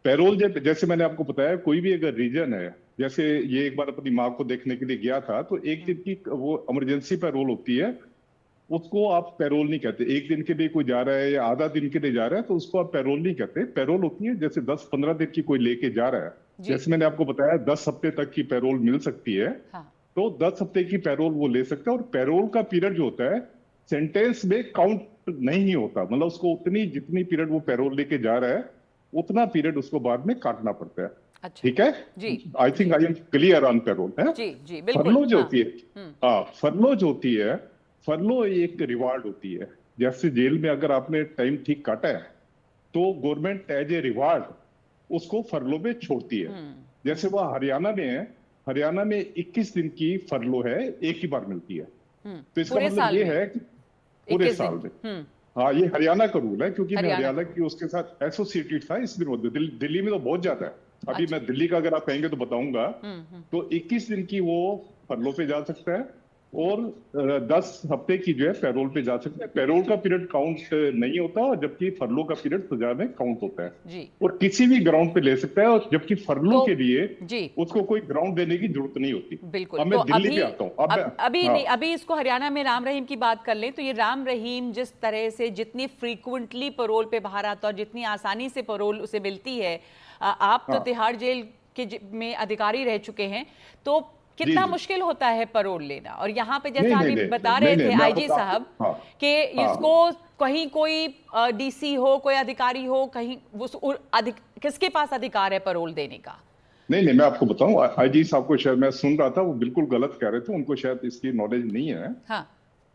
पैरोल जैसे मैंने आपको बताया, कोई भी अगर रीजन है, जैसे ये एक बार अपनी माँ को देखने के लिए गया था, तो 1 दिन की वो इमरजेंसी पैरोल होती है, उसको आप पैरोल नहीं कहते। 1 दिन के लिए कोई जा रहा है या आधा दिन के लिए जा रहा है तो उसको आप पैरोल नहीं कहते। पैरोल होती है जैसे 10-15 दिन की कोई लेके जा रहा है, जैसे मैंने आपको बताया 10 हफ्ते तक की पैरोल मिल सकती है। तो 10 हफ्ते की पैरोल वो ले सकता है। और पैरोल का पीरियड जो होता है सेंटेंस में काउंट नहीं होता, मतलब उसको उतनी जितनी पीरियड वो पैरोल लेके जा रहा है उतना पीरियड उसको बाद में काटना पड़ता है। अच्छा। ठीक है जी। I think I am clear on parole है। जी जी बिल्कुल। फरलो जो हाँ। होती है, हाँ फरलो जो होती है, फरलो एक रिवार्ड होती है। जैसे जेल में अगर आपने टाइम ठीक काटा है तो गवर्नमेंट एज ए रिवार्ड उसको फरलो पे छोड़ती है। जैसे वह हरियाणा में है, हरियाणा में 21 दिन की फरलो है, एक ही बार मिलती है। तो इसका मतलब ये है कि पूरे साल में, हाँ ये हरियाणा का रूल है, क्योंकि मैं हरियाणा की उसके साथ एसोसिएटेड था इसलिए। दिल्ली में तो बहुत ज्यादा है। अभी मैं दिल्ली का अगर आप कहेंगे तो बताऊंगा। तो 21 दिन की वो फरलो पे जा सकता है और 10 हफ्ते की जो है पैरोल पे जा सकता है। पैरोल का पीरियड काउंट नहीं होता, और जबकि फरलो का पीरियड सजा में काउंट होता है जी। और किसी भी ग्राउंड पे ले सकता है, और जबकि फरलो तो, के लिए जी उसको कोई ग्राउंड देने की जरूरत नहीं होती। बिल्कुल। अब मैं तो दिल्ली पे आता हूँ। अभी नहीं, अभी इसको हरियाणा में राम रहीम की बात कर लें तो ये राम रहीम जिस तरह से जितनी फ्रीक्वेंटली पैरोल पे बाहर आता और जितनी आसानी से पैरोल उसे मिलती है, आप तो तिहाड़ जेल में अधिकारी रह चुके हैं, तो कितना मुश्किल होता है पैरोल लेना। और यहाँ पे जैसा अभी बता रहे थे आईजी साहब कि इसको कहीं कोई डीसी हो, कोई अधिकारी हो, कहीं किसके पास अधिकार है पैरोल देने का? नहीं मैं आपको बताऊं, आईजी साहब को शायद मैं सुन रहा था, वो बिल्कुल गलत कह रहे थे, उनको शायद इसकी नॉलेज नहीं है। हाँ।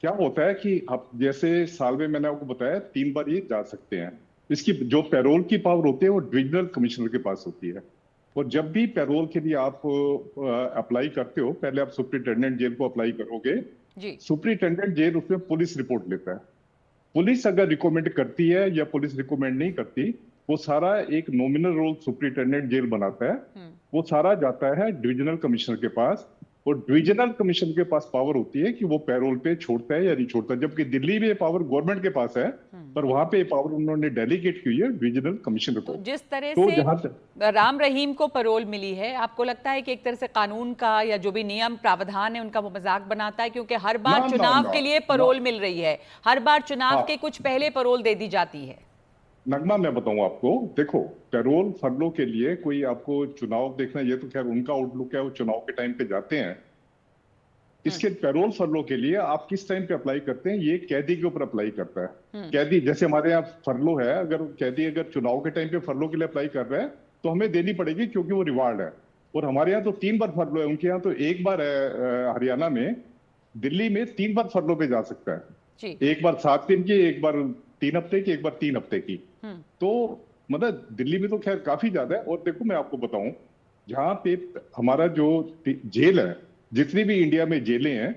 क्या होता है कि आप जैसे साल में मैंने आपको बताया 3 बार ये जा सकते हैं। इसकी जो पैरोल की पावर होती है वो डिविजनल कमिश्नर के पास होती है। और जब भी पैरोल के लिए आप अप्लाई करते हो, पहले आप सुपरिटेंडेंट जेल को अप्लाई करोगे जी। सुपरिटेंडेंट जेल उसमें पुलिस रिपोर्ट लेता है। पुलिस अगर रिकमेंड करती है या पुलिस रिकमेंड नहीं करती, वो सारा एक नॉमिनल रोल सुपरिटेंडेंट जेल बनाता है, वो सारा जाता है डिविजनल कमिश्नर के पास, और डिविजनल कमिश्नर के पास पावर होती है कि वो पैरोल पे छोड़ता है या नहीं छोड़ता। जबकि दिल्ली में पावर गवर्नमेंट के पास है, पर वहां पे पावर उन्होंने डेलीगेट की है डिविजनल कमिश्नर को। तो जिस तरह से राम रहीम को पैरोल मिली है, आपको लगता है कि एक तरह से कानून का या जो भी नियम प्रावधान है उनका वो मजाक बनाता है? क्योंकि हर बार चुनाव के लिए पैरोल मिल रही है, हर बार चुनाव के कुछ पहले पैरोल दे दी जाती है। नगमा मैं बताऊं आपको, देखो पैरोल फरलो के लिए कोई आपको चुनाव देखना, ये तो खैर उनका आउटलुक है, वो चुनाव के टाइम पे जाते हैं। इसके पैरोल फरलो के लिए आप किस टाइम पे अप्लाई करते हैं, ये कैदी के ऊपर अप्लाई करता है। कैदी जैसे हमारे यहाँ फरलो है, अगर कैदी अगर चुनाव के टाइम पे फरलो के लिए अप्लाई कर रहे हैं तो हमें देनी पड़ेगी, क्योंकि वो रिवार्ड है। और हमारे यहाँ तो 3 बार फरलो है, उनके यहाँ तो 1 बार है। हरियाणा में, दिल्ली में 3 बार फरलो पे जा सकता है जी। 1 बार 7 दिन की, 1 बार 3 हफ्ते की, 1 बार 3 हफ्ते की। तो मतलब दिल्ली में तो खैर काफी ज्यादा है। और देखो मैं आपको बताऊं, जहां पे हमारा जो जेल है, जितनी भी इंडिया में जेलें हैं,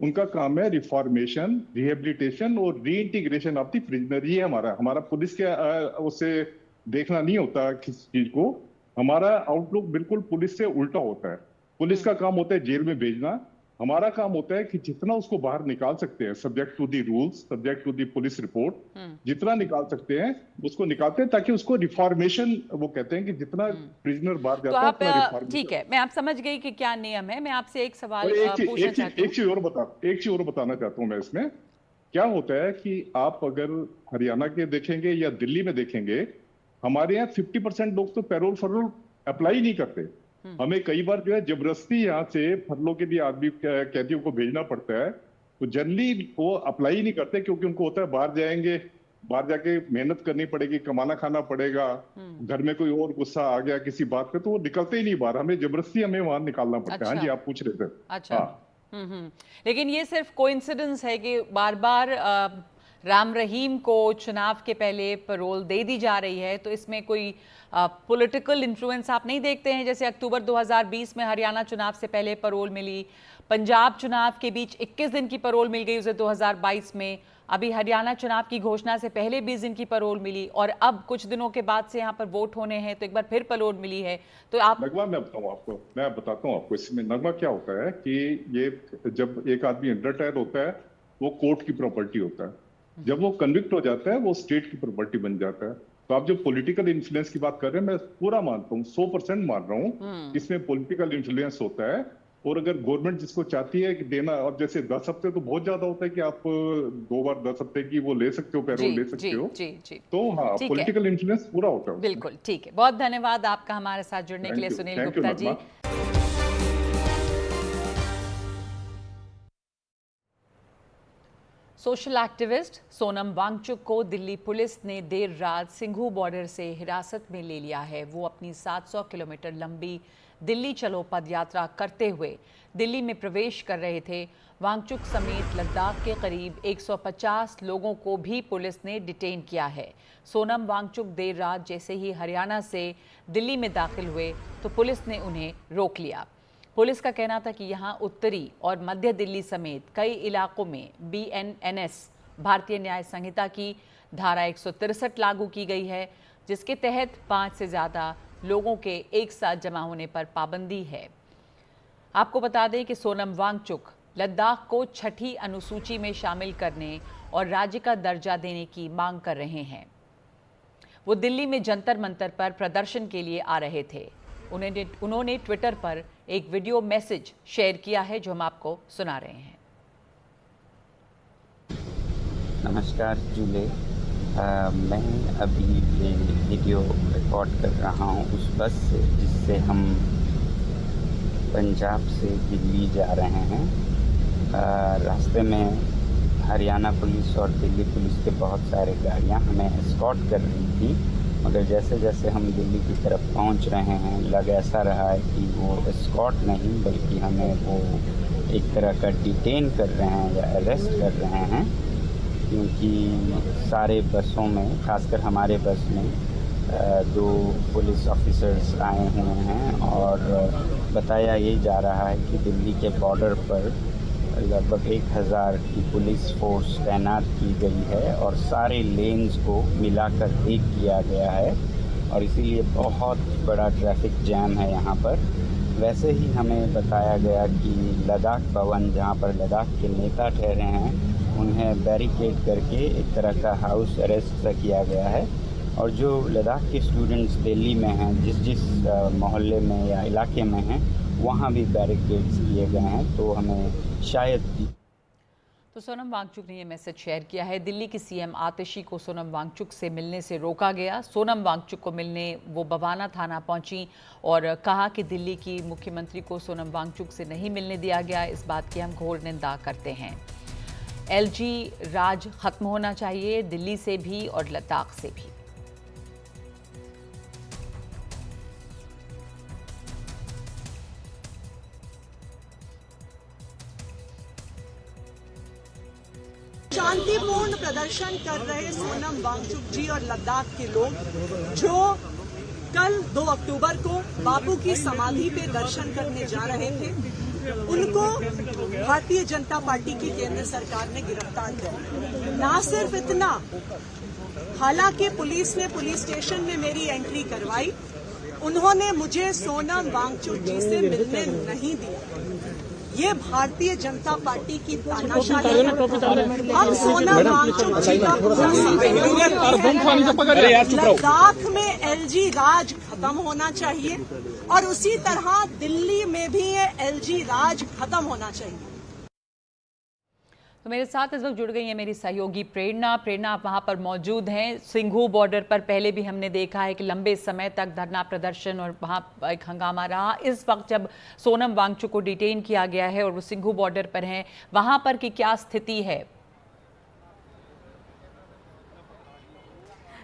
उनका काम है रिफॉर्मेशन, रिहेबिलिटेशन और रीइंटीग्रेशन ऑफ द प्रिजनर। ये हमारा पुलिस के उससे देखना नहीं होता किसी चीज को। हमारा आउटलुक बिल्कुल पुलिस से उल्टा होता है। पुलिस का काम होता है जेल में भेजना, हमारा काम होता है कि जितना उसको बाहर निकाल सकते हैं, subject to the rules, subject to the police report, जितना निकाल सकते हैं उसको निकालते हैं, ताकि उसको रिफॉर्मेशन, वो कहते हैं कि जितना प्रिजनर बाहर जाता है उतना रिफॉर्मेशन। ठीक है, मैं आप समझ गई कि क्या नियम है। मैं आपसे एक सवाल एक चीज और बताना चाहता हूँ मैं इसमें। क्या होता है कि आप अगर हरियाणा के देखेंगे या दिल्ली में देखेंगे, हमारे यहाँ 50% लोग तो पैरोल फरलोल अप्लाई नहीं करते। हमें कई बार जो है जबरदस्ती यहाँ से फरलों के लिए आदमी कैदियों को भेजना पड़ता है। तो जनरली वो अप्लाई नहीं करते, क्योंकि उनको होता है बाहर जाएंगे, बाहर जाके मेहनत करनी पड़ेगी, कमाना खाना पड़ेगा, घर में कोई और गुस्सा आ गया किसी बात पे, तो वो निकलते ही नहीं बाहर। हमें जबरदस्ती हमें वहां निकालना पड़ता है। हाँ जी, आप पूछ रहे थे। अच्छा। लेकिन ये सिर्फ कोइंसिडेंस है कि बार बार राम रहीम को चुनाव के पहले पैरोल दे दी जा रही है, तो इसमें कोई पॉलिटिकल इन्फ्लुएंस आप नहीं देखते हैं? जैसे अक्टूबर 2020 में हरियाणा चुनाव से पहले पैरोल मिली, पंजाब चुनाव के बीच 21 दिन की पैरोल मिल गई उसे 2022 में, अभी हरियाणा चुनाव की घोषणा से पहले 20 दिन की पैरोल मिली, और अब कुछ दिनों के बाद से यहाँ पर वोट होने हैं तो एक बार फिर पैरोल मिली है। तो आप नगमा, मैं बताता हूँ आपको इसमें। नगमा क्या होता है कि ये जब एक आदमी अंडर ट्रायल होता है, वो कोर्ट की प्रॉपर्टी होता है। जब वो कन्विक्ट हो जाता है, वो स्टेट की प्रॉपर्टी बन जाता है। तो आप जो पॉलिटिकल इन्फ्लुएंस की बात कर रहे हैं, मैं पूरा मानता हूँ, 100% मान रहा हूँ इसमें पॉलिटिकल इन्फ्लुएंस होता है। और अगर गवर्नमेंट जिसको चाहती है कि देना, और जैसे 10 हफ्ते तो बहुत ज्यादा होता है कि आप 2 बार 10 हफ्ते की वो ले सकते हो, पैरोल ले सकते हो। तो हाँ, पॉलिटिकल इन्फ्लुएंस पूरा होता है। बिल्कुल ठीक है, बहुत धन्यवाद आपका हमारे साथ जुड़ने के लिए सुनील गुप्ता जी। सोशल एक्टिविस्ट सोनम वांगचुक को दिल्ली पुलिस ने देर रात सिंघू बॉर्डर से हिरासत में ले लिया है। वो अपनी 700 किलोमीटर लंबी दिल्ली चलो पदयात्रा करते हुए दिल्ली में प्रवेश कर रहे थे। वांगचुक समेत लद्दाख के करीब 150 लोगों को भी पुलिस ने डिटेन किया है। सोनम वांगचुक देर रात जैसे ही हरियाणा से दिल्ली में दाखिल हुए तो पुलिस ने उन्हें रोक लिया। पुलिस का कहना था कि यहाँ उत्तरी और मध्य दिल्ली समेत कई इलाकों में BNNS भारतीय न्याय संहिता की धारा 163 लागू की गई है, जिसके तहत 5 से ज़्यादा लोगों के एक साथ जमा होने पर पाबंदी है। आपको बता दें कि सोनम वांगचुक लद्दाख को 6ठी अनुसूची में शामिल करने और राज्य का दर्जा देने की मांग कर रहे हैं। वो दिल्ली में जंतर मंतर पर प्रदर्शन के लिए आ रहे थे। उन्होंने ट्विटर पर एक वीडियो मैसेज शेयर किया है जो हम आपको सुना रहे हैं। नमस्कार जूले, मैं अभी ये वीडियो रिकॉर्ड कर रहा हूँ उस बस से जिससे हम पंजाब से दिल्ली जा रहे हैं। रास्ते में हरियाणा पुलिस और दिल्ली पुलिस के बहुत सारे गाड़ियाँ हमें एस्कॉर्ट कर रही थी, मगर जैसे जैसे हम दिल्ली की तरफ पहुंच रहे हैं लग ऐसा रहा है कि वो एस्कॉर्ट नहीं बल्कि हमें वो एक तरह का डिटेन कर रहे हैं या अरेस्ट कर रहे हैं, क्योंकि सारे बसों में, खासकर हमारे बस में 2 पुलिस ऑफिसर्स आए हुए हैं और बताया ये जा रहा है कि दिल्ली के बॉर्डर पर लगभग 1000 की पुलिस फोर्स तैनात की गई है और सारे लेन्स को मिलाकर एक किया गया है और इसीलिए बहुत बड़ा ट्रैफिक जैम है यहाँ पर। वैसे ही हमें बताया गया कि लद्दाख भवन, जहाँ पर लद्दाख के नेता ठहरे हैं, उन्हें बैरिकेड करके एक तरह का हाउस अरेस्ट सा किया गया है और जो लद्दाख के स्टूडेंट्स दिल्ली में हैं, जिस मोहल्ले में या इलाके में हैं, वहाँ भी बैरिकेड्स किए गए हैं। तो हमें शायद तो सोनम वांगचुक ने ये मैसेज शेयर किया है। दिल्ली की CM आतिशी को सोनम वांगचुक से मिलने से रोका गया। सोनम वांगचुक को मिलने वो बवाना थाना पहुंची और कहा कि दिल्ली की मुख्यमंत्री को सोनम वांगचुक से नहीं मिलने दिया गया। इस बात की हम घोर निंदा करते हैं। LG राज खत्म होना चाहिए, दिल्ली से भी और लद्दाख से भी। शांतिपूर्ण प्रदर्शन कर रहे सोनम वांगचुक जी और लद्दाख के लोग जो कल 2 अक्टूबर को बापू की समाधि पे दर्शन करने जा रहे थे, उनको भारतीय जनता पार्टी की केंद्र सरकार ने गिरफ्तार किया। ना सिर्फ इतना, हालांकि पुलिस ने पुलिस स्टेशन में मेरी एंट्री करवाई, उन्होंने मुझे सोनम वांगचुक जी से मिलने नहीं दिया। ये भारतीय जनता पार्टी की तानाशाही है। हम सोनम वांगचुक जी का लद्दाख में LG राज खत्म होना चाहिए और उसी तरह दिल्ली में भी ये LG राज खत्म होना चाहिए। तो मेरे साथ इस वक्त जुड़ गई है मेरी सहयोगी प्रेरणा। आप वहां पर मौजूद हैं। सिंघू बॉर्डर पर पहले भी हमने देखा है कि लंबे समय तक धरना प्रदर्शन और वहां एक हंगामा रहा। इस वक्त जब सोनम वांगचुक को डिटेन किया गया है और वो सिंघू बॉर्डर पर हैं, वहां पर की क्या स्थिति है?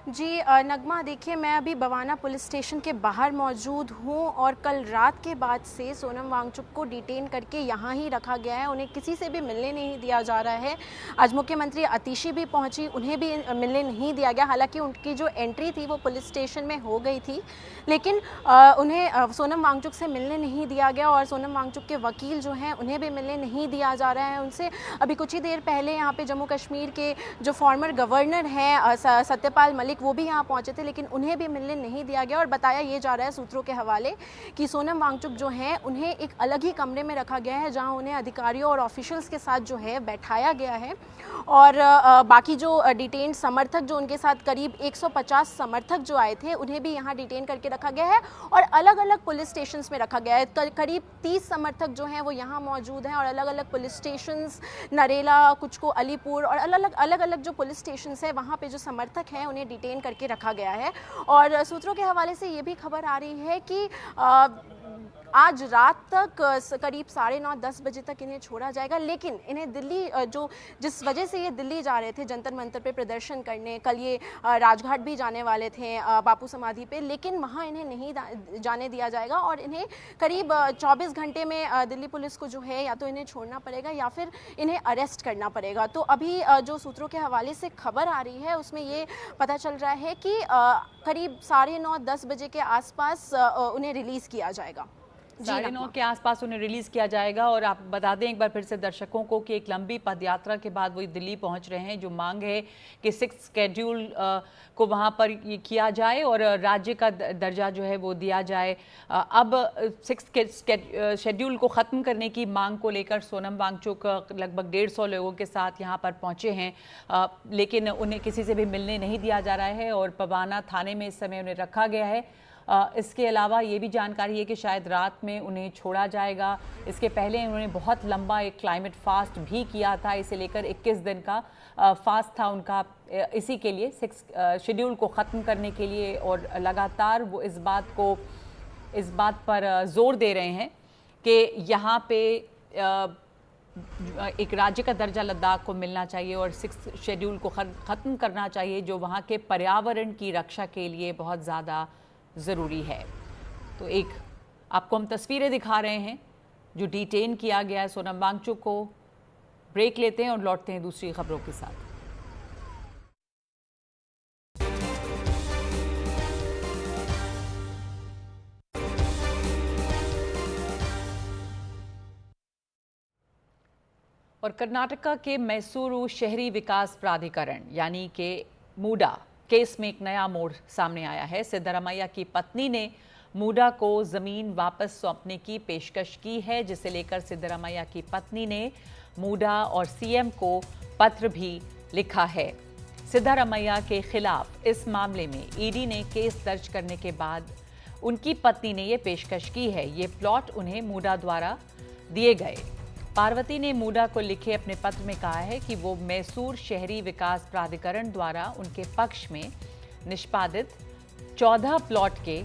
जी नगमा, देखिए मैं अभी बवाना पुलिस स्टेशन के बाहर मौजूद हूँ और कल रात के बाद से सोनम वांगचुक को डिटेन करके यहाँ ही रखा गया है। उन्हें किसी से भी मिलने नहीं दिया जा रहा है। आज मुख्यमंत्री आतिशी भी पहुँची, उन्हें भी मिलने नहीं दिया गया। हालांकि उनकी जो एंट्री थी वो पुलिस स्टेशन में हो गई थी, लेकिन उन्हें सोनम वांगचुक से मिलने नहीं दिया गया और सोनम वांगचुक के वकील जो हैं उन्हें भी मिलने नहीं दिया जा रहा है उनसे। अभी कुछ ही देर पहले यहाँ पे जम्मू कश्मीर के जो फॉर्मर गवर्नर हैं सत्यपाल मलिक, वो भी यहाँ पहुँचे थे, लेकिन उन्हें भी मिलने नहीं दिया गया। और बताया ये जा रहा है सूत्रों के हवाले कि सोनम वांगचुक जो हैं उन्हें एक अलग ही कमरे में रखा गया है, जहाँ उन्हें अधिकारियों और ऑफिशियल्स के साथ जो है बैठाया गया है। और बाकी जो डिटेन समर्थक जो उनके साथ करीब 150 समर्थक जो आए थे, उन्हें भी यहाँ डिटेन करके रखा गया है और अलग अलग पुलिस स्टेशंस में रखा गया है। करीब 30 समर्थक जो हैं वो यहाँ मौजूद हैं और अलग अलग पुलिस स्टेशंस, नरेला, कुछ को अलीपुर और अलग अलग जो पुलिस स्टेशंस हैं वहाँ पे जो समर्थक हैं उन्हें डिटेन करके रखा गया है। और सूत्रों के हवाले से ये भी खबर आ रही है कि आज रात तक करीब 9:30-10 बजे तक इन्हें छोड़ा जाएगा। लेकिन इन्हें दिल्ली जिस वजह से ये दिल्ली जा रहे थे जंतर मंतर पे प्रदर्शन करने, कल ये राजघाट भी जाने वाले थे बापू समाधि पे, लेकिन वहाँ इन्हें नहीं जाने दिया जाएगा और इन्हें करीब 24 घंटे में दिल्ली पुलिस को जो है या तो इन्हें छोड़ना पड़ेगा या फिर इन्हें अरेस्ट करना पड़ेगा। तो अभी जो सूत्रों के हवाले से खबर आ रही है उसमें ये पता चल रहा है कि करीब 9:30-10 बजे के आसपास उन्हें रिलीज़ किया जाएगा। 9:30 के आसपास उन्हें रिलीज़ किया जाएगा। और आप बता दें एक बार फिर से दर्शकों को कि एक लंबी पदयात्रा के बाद वो दिल्ली पहुंच रहे हैं। जो मांग है कि 6 शेड्यूल को वहां पर ये किया जाए और राज्य का दर्जा जो है वो दिया जाए। अब 6 शेड्यूल को ख़त्म करने की मांग को लेकर सोनम वांगचुक लगभग 150 लोगों के साथ यहाँ पर पहुँचे हैं, लेकिन उन्हें किसी से भी मिलने नहीं दिया जा रहा है और पवाना थाने में इस समय उन्हें रखा गया है। इसके अलावा ये भी जानकारी है कि शायद रात में उन्हें छोड़ा जाएगा। इसके पहले उन्होंने बहुत लंबा एक क्लाइमेट फास्ट भी किया था, इसे लेकर 21 दिन का फास्ट था उनका, इसी के लिए 6 शेड्यूल को ख़त्म करने के लिए। और लगातार वो इस बात पर जोर दे रहे हैं कि यहाँ पे एक राज्य का दर्जा लद्दाख को मिलना चाहिए और 6 शेड्यूल को ख़त्म करना चाहिए, जो वहाँ के पर्यावरण की रक्षा के लिए बहुत ज़्यादा ज़रूरी है। तो एक आपको हम तस्वीरें दिखा रहे हैं जो डिटेन किया गया है सोनम वांगचुक को। ब्रेक लेते हैं और लौटते हैं दूसरी खबरों के साथ। और कर्नाटका के मैसूरू शहरी विकास प्राधिकरण यानी कि मूडा केस में एक नया मोड़ सामने आया है। सिद्धरामैया की पत्नी ने मूडा को ज़मीन वापस सौंपने की पेशकश की है, जिसे लेकर सिद्धरामैया की पत्नी ने मूडा और सीएम को पत्र भी लिखा है। सिद्धरामैया के खिलाफ इस मामले में ईडी ने केस दर्ज करने के बाद उनकी पत्नी ने ये पेशकश की है। ये प्लॉट उन्हें मूडा द्वारा दिए गए। पार्वती ने मूडा को लिखे अपने पत्र में कहा है कि वो मैसूर शहरी विकास प्राधिकरण द्वारा उनके पक्ष में निष्पादित 14 प्लॉट के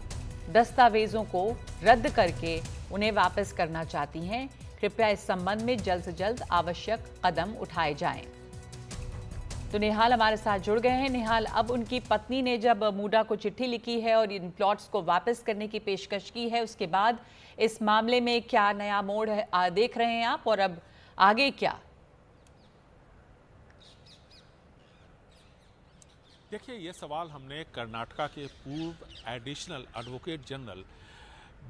दस्तावेजों को रद्द करके उन्हें वापस करना चाहती हैं। कृपया इस संबंध में जल्द से जल्द आवश्यक कदम उठाए जाएं। तो निहाल हमारे साथ जुड़ गए हैं। निहाल, अब उनकी पत्नी ने जब मूडा को चिट्ठी लिखी है और इन प्लॉट्स को वापस करने की पेशकश की है, उसके बाद इस मामले में क्या नया मोड़ है देख रहे हैं आप, और अब आगे क्या? देखिए, ये सवाल हमने कर्नाटका के पूर्व additional advocate general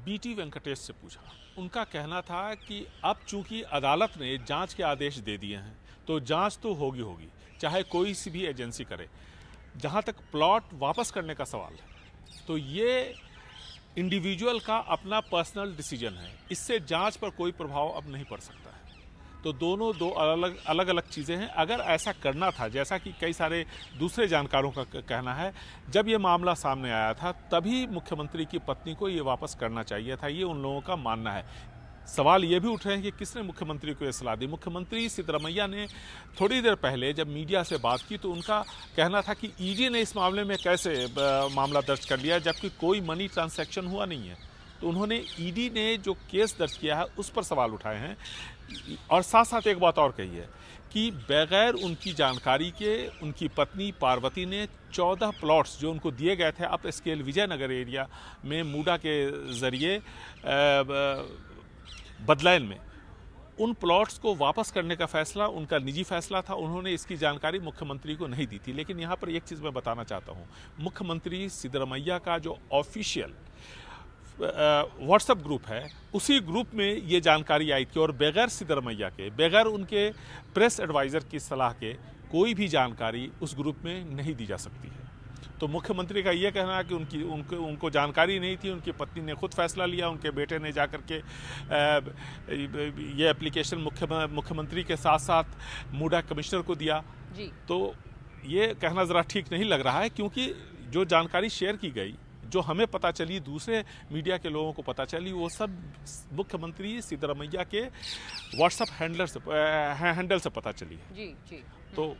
BT Venkatesh से पूछा। उनका कहना था कि अब चूंकि अदालत ने जांच के आदेश दे दिए हैं तो जांच तो होगी, चाहे कोई सी भी एजेंसी करे। जहां तक प्लॉट वापस करने का सवाल है तो ये इंडिविजुअल का अपना पर्सनल डिसीजन है, इससे जांच पर कोई प्रभाव अब नहीं पड़ सकता है। तो दोनों दो अलग अलग चीज़ें हैं। अगर ऐसा करना था, जैसा कि कई सारे दूसरे जानकारों का कहना है, जब ये मामला सामने आया था तभी मुख्यमंत्री की पत्नी को ये वापस करना चाहिए था, ये उन लोगों का मानना है। सवाल ये भी उठ रहे हैं कि किसने मुख्यमंत्री को ये सलाह दी। मुख्यमंत्री सिद्धरामैया ने थोड़ी देर पहले जब मीडिया से बात की तो उनका कहना था कि ईडी ने इस मामले में कैसे मामला दर्ज कर लिया जबकि कोई मनी ट्रांसैक्शन हुआ नहीं है। तो उन्होंने ईडी ने जो केस दर्ज किया है उस पर सवाल उठाए हैं। और साथ साथ एक बात और कही है कि बगैर उनकी जानकारी के उनकी पत्नी पार्वती ने 14 प्लॉट्स जो उनको दिए गए थे अप स्केल विजयनगर एरिया में मूडा के ज़रिए बदलायन में, उन प्लॉट्स को वापस करने का फैसला उनका निजी फैसला था। उन्होंने इसकी जानकारी मुख्यमंत्री को नहीं दी थी। लेकिन यहाँ पर एक चीज़ मैं बताना चाहता हूँ, मुख्यमंत्री सिद्धरामैया का जो ऑफिशियल व्हाट्सएप ग्रुप है उसी ग्रुप में ये जानकारी आई थी और बगैर सिद्धरामैया के, बगैर उनके प्रेस एडवाइज़र की सलाह के कोई भी जानकारी उस ग्रुप में नहीं दी जा सकती है। तो मुख्यमंत्री का ये कहना है कि उनको जानकारी नहीं थी, उनकी पत्नी ने खुद फैसला लिया, उनके बेटे ने जाकर के ये एप्लीकेशन मुख्यमंत्री के साथ साथ मूडा कमिश्नर को दिया जी। तो ये कहना ज़रा ठीक नहीं लग रहा है, क्योंकि जो जानकारी शेयर की गई, जो हमें पता चली, दूसरे मीडिया के लोगों को पता चली, वो सब मुख्यमंत्री सिद्धरामैया के व्हाट्सएप हैंडल से पता चली है। जी। तो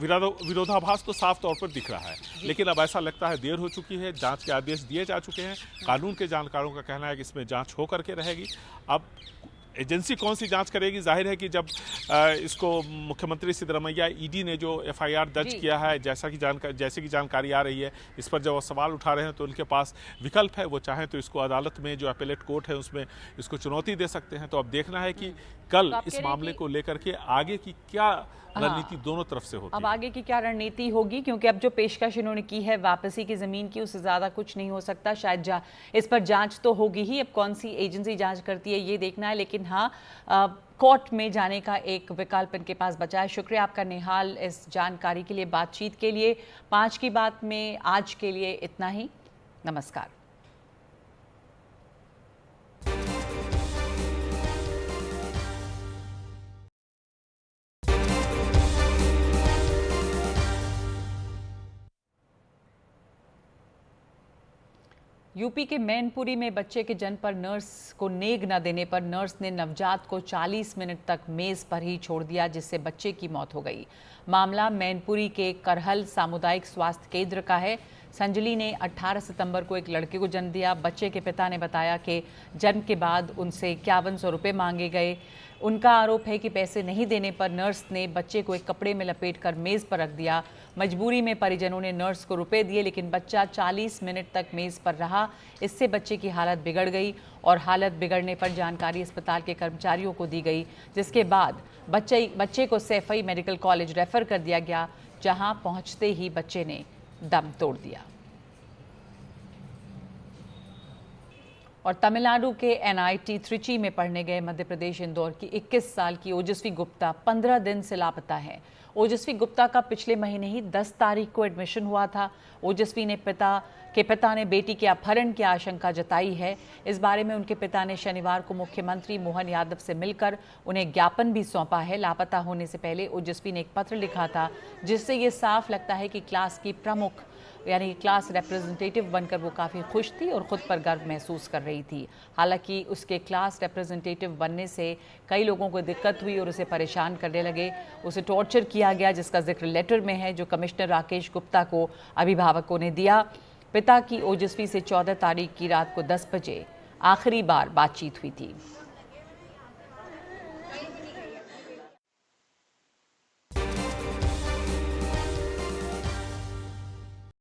विरोधाभास तो साफ तौर पर दिख रहा है, लेकिन अब ऐसा लगता है देर हो चुकी है। जांच के आदेश दिए जा चुके हैं। कानून के जानकारों का कहना है कि इसमें जांच हो करके रहेगी। अब एजेंसी कौन सी जांच करेगी? जाहिर है कि जब इसको मुख्यमंत्री सिद्धरमैया, ईडी ने जो एफआईआर दर्ज किया है, जैसे की जानकारी आ रही है, इस पर जब वो सवाल उठा रहे हैं तो उनके पास विकल्प है। वो चाहें तो इसको अदालत में, जो अपीलेट कोर्ट है, उसमें इसको चुनौती दे सकते हैं। तो अब देखना है कि कल इस मामले को लेकर के आगे की क्या रणनीति दोनों तरफ से होती है। अब आगे की क्या रणनीति होगी, क्योंकि अब जो पेशकश इन्होंने की है वापसी की जमीन की, उससे ज्यादा कुछ नहीं हो सकता। शायद इस पर जांच तो होगी ही, अब कौन सी एजेंसी जांच करती है ये देखना है। लेकिन हाँ, कोर्ट में जाने का एक विकल्प इनके पास बचा है। शुक्रिया आपका निहाल इस जानकारी के लिए, बातचीत के लिए। 5 की बात में आज के लिए इतना ही। नमस्कार। यूपी के मैनपुरी में बच्चे के जन्म पर नर्स को नेग न देने पर नर्स ने नवजात को 40 मिनट तक मेज पर ही छोड़ दिया, जिससे बच्चे की मौत हो गई। मामला मैनपुरी के करहल सामुदायिक स्वास्थ्य केंद्र का है। संजली ने 18 सितंबर को एक लड़के को जन्म दिया। बच्चे के पिता ने बताया कि जन्म के बाद उनसे 5100 रुपये मांगे गए। उनका आरोप है कि पैसे नहीं देने पर नर्स ने बच्चे को एक कपड़े में लपेटकर मेज़ पर रख दिया। मजबूरी में परिजनों ने नर्स को रुपए दिए, लेकिन बच्चा 40 मिनट तक मेज़ पर रहा। इससे बच्चे की हालत बिगड़ गई और हालत बिगड़ने पर जानकारी अस्पताल के कर्मचारियों को दी गई, जिसके बाद बच्चे को सैफई मेडिकल कॉलेज रेफर कर दिया गया, जहां पहुंचते ही बच्चे ने दम तोड़ दिया। और तमिलनाडु के एनआईटी त्रिची में पढ़ने गए मध्य प्रदेश इंदौर की 21 साल की ओजस्वी गुप्ता 15 दिन से लापता है। ओजस्वी गुप्ता का पिछले महीने ही 10 तारीख को एडमिशन हुआ था। ओजस्वी ने पिता ने बेटी के अपहरण की आशंका जताई है। इस बारे में उनके पिता ने शनिवार को मुख्यमंत्री मोहन यादव से मिलकर उन्हें ज्ञापन भी सौंपा है। लापता होने से पहले ओजस्वी ने एक पत्र लिखा था, जिससे ये साफ लगता है कि क्लास की प्रमुख यानी क्लास रिप्रेजेंटेटिव बनकर वो काफ़ी खुश थी और ख़ुद पर गर्व महसूस कर रही थी। हालांकि उसके क्लास रिप्रेजेंटेटिव बनने से कई लोगों को दिक्कत हुई और उसे परेशान करने लगे। उसे टॉर्चर किया गया, जिसका जिक्र लेटर में है जो कमिश्नर राकेश गुप्ता को अभिभावकों ने दिया। पिता की ओजस्वी से 14 तारीख की रात को 10 बजे आखिरी बार बातचीत हुई थी।